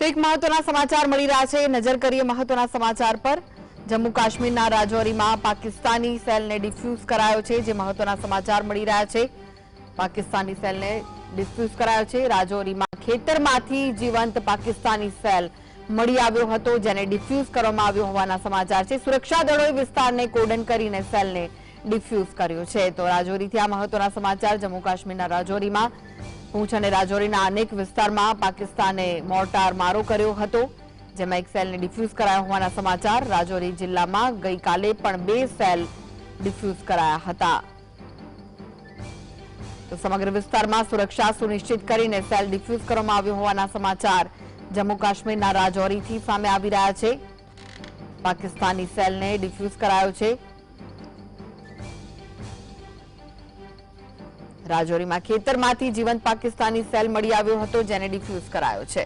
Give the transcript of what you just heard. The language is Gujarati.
તો એક મહત્વના સમાચાર મળી રહ્યા છે। નજર કરીએ મહત્વના સમાચાર પર। જમ્મુ કાશ્મીરના રાજૌરીમાં પાકિસ્તાની સેલને ડિફ્યુઝ કરાયો છે। જે મહત્વના સમાચાર મળી રહ્યા છે। પાકિસ્તાની સેલને ડિફ્યુઝ કરાયો છે। રાજૌરીમાં ખેતરમાંથી જીવંત પાકિસ્તાની સેલ મળી આવ્યો હતો, જેને ડિફ્યુઝ કરવામાં આવ્યો હોવાના સમાચાર છે। સુરક્ષા દળોએ વિસ્તારને કોર્ડન કરીને સેલને ડિફ્યુઝ કર્યો છે। તો રાજૌરીથી આ મહત્વના સમાચાર। જમ્મુ કાશ્મીરના રાજૌરીમાં પૂંછ અને રાજૌરીના અનેક વિસ્તારમાં પાકિસ્તાને મોર્ટાર મારો કર્યો હતો, જેમાં એક સેલને ડિફ્યુઝ કરાયા હોવાના સમાચાર। રાજૌરી જિલ્લામાં ગઈકાલે પણ 2 સેલ ડિફ્યુઝ કરાયા હતા। તો સમગ્ર વિસ્તારમાં સુરક્ષા સુનિશ્ચિત કરીને સેલ ડિફ્યુઝ કરવામાં આવ્યો હોવાના સમાચાર જમ્મુ કાશ્મીરના રાજૌરીથી સામે આવી રહ્યા છે। પાકિસ્તાની સેલને ડિફ્યુઝ કરાયો છે। રાજૌરીમાં ખેતરમાંથી જીવંત પાકિસ્તાની સેલ મળી આવ્યો હતો, જેને ડિફ્યુઝ કરાયો છે।